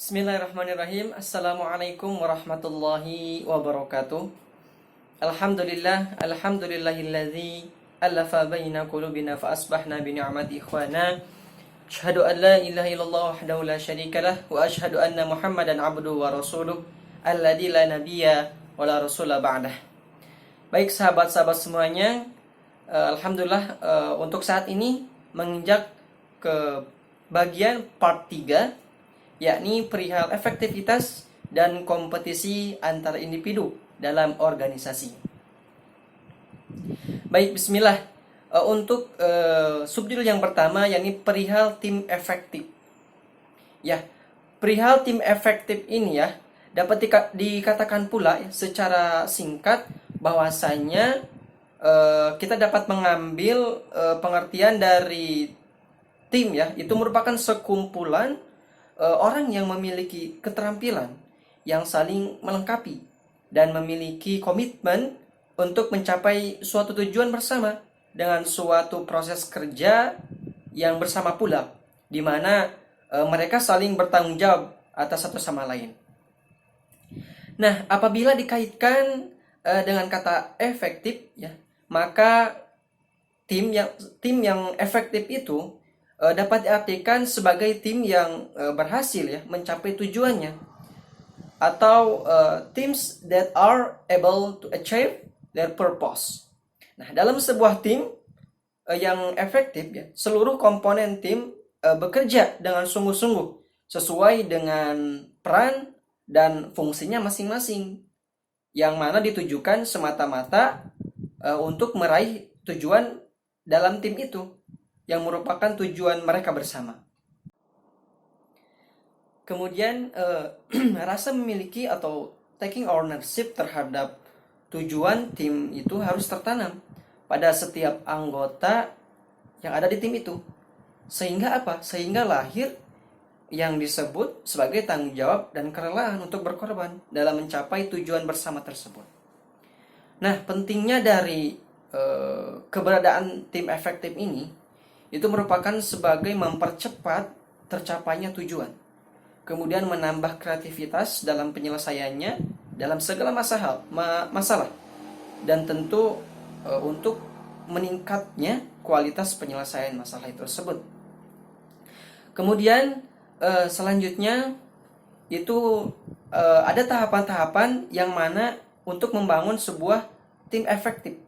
Bismillahirrahmanirrahim. Assalamualaikum warahmatullahi wabarakatuh. Alhamdulillahilladzi alafa baina qulubina fa asbahna bi ni'mati ikhwana. Asyhadu an la ilaha illallah wahdahu la syarikalah wa asyhadu anna Muhammadan abduhu wa rasuluh alladzi la nabiyya wa la rasula ba'dah. Baik sahabat-sahabat semuanya, alhamdulillah untuk saat ini menginjak ke bagian part 3, yakni perihal efektivitas dan kompetisi antar individu dalam organisasi. Baik, bismillah. Untuk subjudul yang pertama, yakni perihal tim efektif. Ya, perihal tim efektif ini ya dapat dikatakan pula secara singkat bahwasanya kita dapat mengambil pengertian dari tim ya, itu merupakan sekumpulan orang yang memiliki keterampilan yang saling melengkapi dan memiliki komitmen untuk mencapai suatu tujuan bersama dengan suatu proses kerja yang bersama pula, di mana mereka saling bertanggung jawab atas satu sama lain. Nah, apabila dikaitkan dengan kata efektif ya, maka tim yang efektif itu dapat diartikan sebagai tim yang berhasil ya mencapai tujuannya, atau teams that are able to achieve their purpose. Nah, dalam sebuah tim yang efektif ya, seluruh komponen tim bekerja dengan sungguh-sungguh sesuai dengan peran dan fungsinya masing-masing, yang mana ditujukan semata-mata untuk meraih tujuan dalam tim itu yang merupakan tujuan mereka bersama. Kemudian rasa memiliki atau taking ownership terhadap tujuan tim itu harus tertanam pada setiap anggota yang ada di tim itu. Sehingga apa? Sehingga lahir yang disebut sebagai tanggung jawab dan kerelaan untuk berkorban dalam mencapai tujuan bersama tersebut. Nah, pentingnya dari keberadaan tim efektif ini itu merupakan sebagai mempercepat tercapainya tujuan, kemudian menambah kreativitas dalam penyelesaiannya dalam segala masalah, dan tentu untuk meningkatnya kualitas penyelesaian masalah tersebut. Kemudian selanjutnya itu ada tahapan-tahapan yang mana untuk membangun sebuah tim efektif.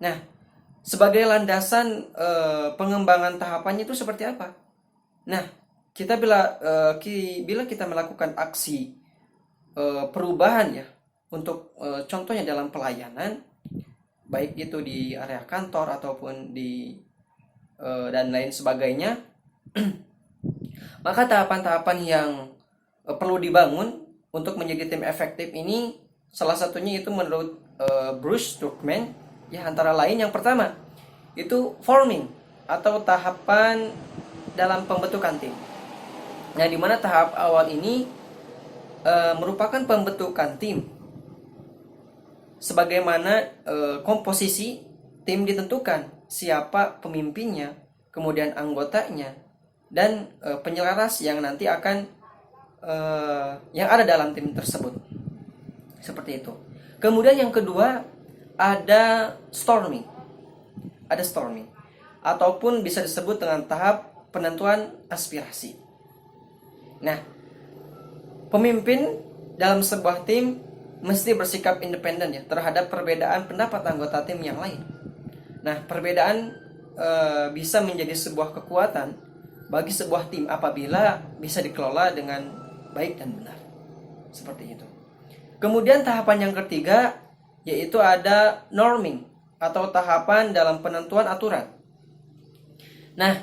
Nah, sebagai landasan pengembangan tahapannya itu seperti apa? Nah, kita bila kita melakukan aksi perubahan ya, untuk contohnya dalam pelayanan, baik itu di area kantor ataupun di dan lain sebagainya, maka tahapan-tahapan yang perlu dibangun untuk menjadi tim efektif ini, salah satunya itu menurut Bruce Druckmann ya, antara lain yang pertama itu forming atau tahapan dalam pembentukan tim. Nah, di mana tahap awal ini merupakan pembentukan tim, sebagaimana komposisi tim ditentukan, siapa pemimpinnya, kemudian anggotanya, dan penyelaras yang nanti akan yang ada dalam tim tersebut. Seperti itu. Kemudian yang kedua ada storming. Ataupun bisa disebut dengan tahap penentuan aspirasi. Nah, pemimpin dalam sebuah tim mesti bersikap independen ya terhadap perbedaan pendapat anggota tim yang lain. Nah, perbedaan bisa menjadi sebuah kekuatan bagi sebuah tim apabila bisa dikelola dengan baik dan benar. Seperti itu. Kemudian tahapan yang ketiga yaitu ada norming atau tahapan dalam penentuan aturan. Nah,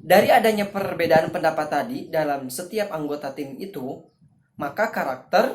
dari adanya perbedaan pendapat tadi dalam setiap anggota tim itu, maka karakter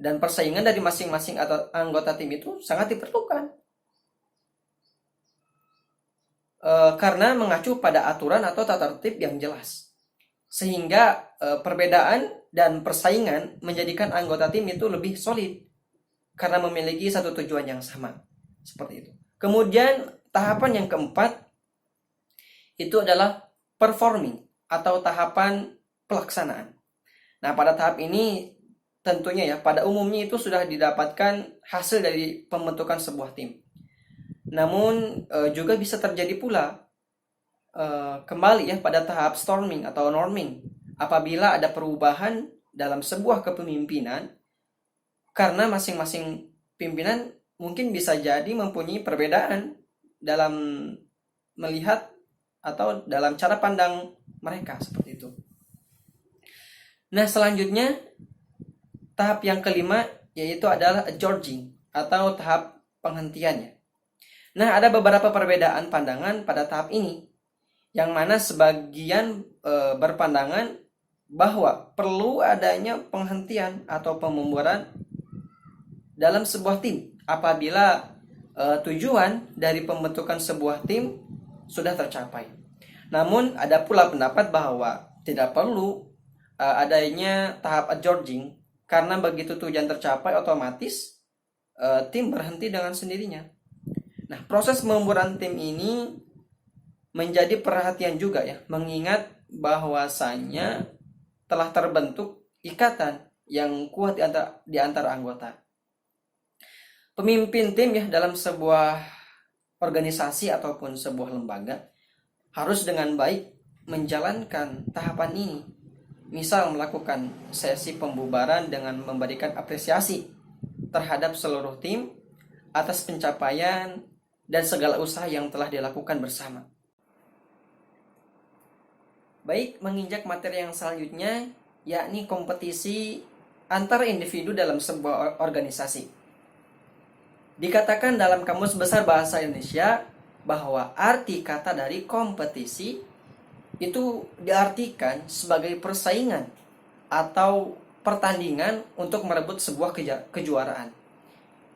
dan persaingan dari masing-masing anggota tim itu sangat diperlukan. Karena mengacu pada aturan atau tata tertib yang jelas. Sehingga perbedaan dan persaingan menjadikan anggota tim itu lebih solid karena memiliki satu tujuan yang sama. Seperti itu. Kemudian tahapan yang keempat itu adalah performing atau tahapan pelaksanaan. Nah, pada tahap ini tentunya ya, pada umumnya itu sudah didapatkan hasil dari pembentukan sebuah tim. Namun juga bisa terjadi pula kembali ya pada tahap storming atau norming apabila ada perubahan dalam sebuah kepemimpinan karena masing-masing pimpinan mungkin bisa jadi mempunyai perbedaan dalam melihat atau dalam cara pandang mereka seperti itu. Nah, selanjutnya tahap yang kelima yaitu adalah adjourning atau tahap penghentiannya. Nah, ada beberapa perbedaan pandangan pada tahap ini, yang mana sebagian berpandangan bahwa perlu adanya penghentian atau pembubaran dalam sebuah tim apabila tujuan dari pembentukan sebuah tim sudah tercapai. Namun ada pula pendapat bahwa tidak perlu adanya tahap adjourning karena begitu tujuan tercapai otomatis tim berhenti dengan sendirinya. Nah, proses pembubaran tim ini menjadi perhatian juga ya, mengingat bahwasannya telah terbentuk ikatan yang kuat di antara anggota. Pemimpin tim ya dalam sebuah organisasi ataupun sebuah lembaga harus dengan baik menjalankan tahapan ini. Misal melakukan sesi pembubaran dengan memberikan apresiasi terhadap seluruh tim atas pencapaian dan segala usaha yang telah dilakukan bersama. Baik, menginjak materi yang selanjutnya, yakni kompetisi antar individu dalam sebuah organisasi. Dikatakan dalam Kamus Besar Bahasa Indonesia bahwa arti kata dari kompetisi itu diartikan sebagai persaingan atau pertandingan untuk merebut sebuah kejuaraan.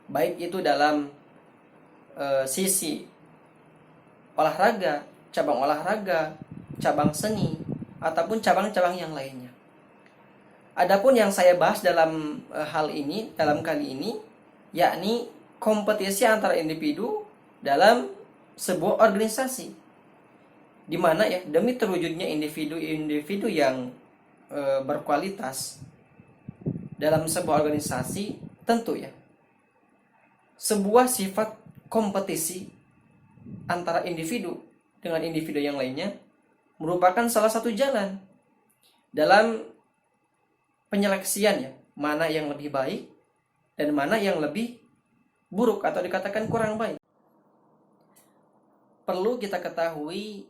Baik itu dalam sisi olahraga, cabang seni, ataupun cabang-cabang yang lainnya. Adapun yang saya bahas dalam dalam kali ini, yakni kompetisi antara individu dalam sebuah organisasi, di mana ya demi terwujudnya individu-individu yang berkualitas dalam sebuah organisasi, tentu ya sebuah sifat kompetisi antara individu dengan individu yang lainnya merupakan salah satu jalan dalam penyeleksian ya, mana yang lebih baik dan mana yang lebih buruk atau dikatakan kurang baik. Perlu kita ketahui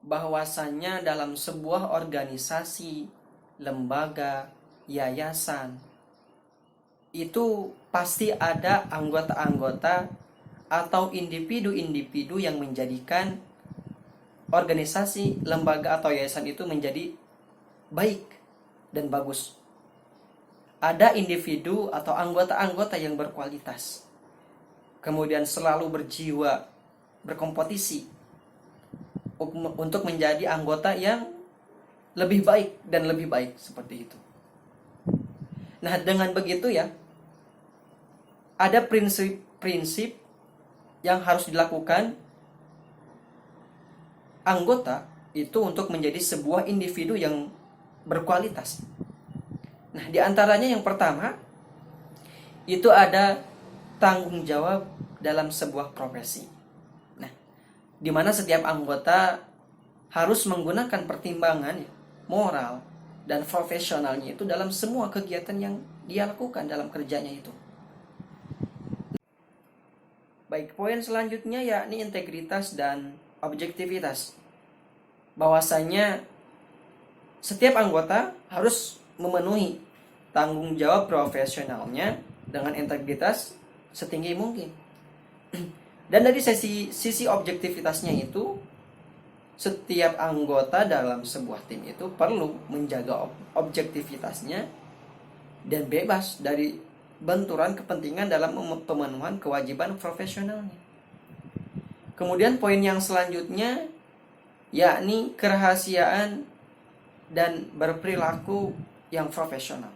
bahwasannya dalam sebuah organisasi, lembaga, yayasan, itu pasti ada anggota-anggota atau individu-individu yang menjadikan organisasi, lembaga, atau yayasan itu menjadi baik dan bagus. Ada individu atau anggota-anggota yang berkualitas, kemudian selalu berjiwa berkompetisi untuk menjadi anggota yang lebih baik dan lebih baik, seperti itu. Nah, dengan begitu ya, ada prinsip-prinsip yang harus dilakukan anggota itu untuk menjadi sebuah individu yang berkualitas. Nah, di antaranya yang pertama itu ada tanggung jawab dalam sebuah profesi. Nah, di mana setiap anggota harus menggunakan pertimbangan moral dan profesionalnya itu dalam semua kegiatan yang dia lakukan dalam kerjanya itu. Baik, poin selanjutnya yakni integritas dan objektivitas. Bahwasanya setiap anggota harus memenuhi tanggung jawab profesionalnya dengan integritas setinggi mungkin. Dan dari sisi objektivitasnya itu, setiap anggota dalam sebuah tim itu perlu menjaga objektivitasnya dan bebas dari benturan kepentingan dalam pemenuhan kewajiban profesionalnya. Kemudian poin yang selanjutnya yakni kerahasiaan dan berperilaku yang profesional.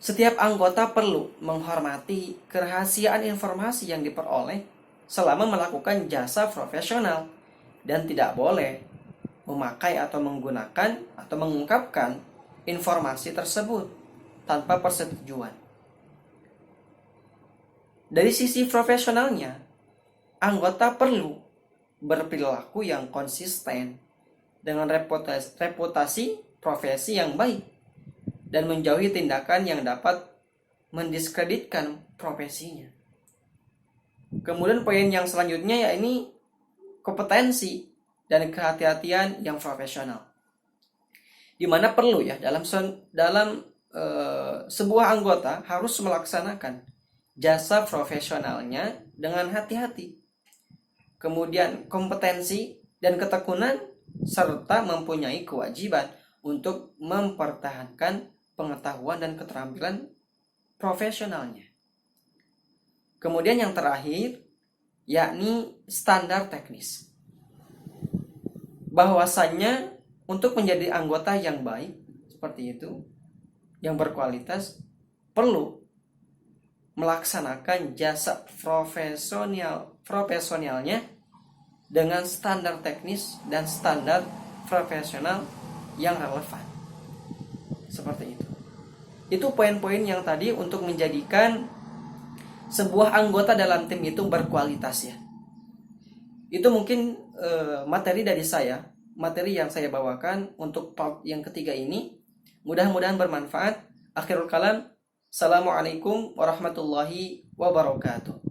Setiap anggota perlu menghormati kerahasiaan informasi yang diperoleh selama melakukan jasa profesional dan tidak boleh memakai atau menggunakan atau mengungkapkan informasi tersebut tanpa persetujuan. Dari sisi profesionalnya, anggota perlu berperilaku yang konsisten dengan reputasi profesi yang baik dan menjauhi tindakan yang dapat mendiskreditkan profesinya. Kemudian poin yang selanjutnya yakni kompetensi dan kehati-hatian yang profesional, di mana perlu ya dalam sebuah anggota harus melaksanakan jasa profesionalnya dengan hati-hati, kemudian kompetensi dan ketekunan, serta mempunyai kewajiban untuk mempertahankan pengetahuan dan keterampilan profesionalnya. Kemudian yang terakhir yakni standar teknis, bahwasannya untuk menjadi anggota yang baik seperti itu, yang berkualitas, perlu melaksanakan jasa profesionalnya dengan standar teknis dan standar profesional yang relevan. Seperti itu. Itu poin-poin yang tadi untuk menjadikan sebuah anggota dalam tim itu berkualitas ya. Itu mungkin materi dari saya, materi yang saya bawakan untuk part yang ketiga ini. Mudah-mudahan bermanfaat. Akhirul kalam, assalamualaikum warahmatullahi wabarakatuh.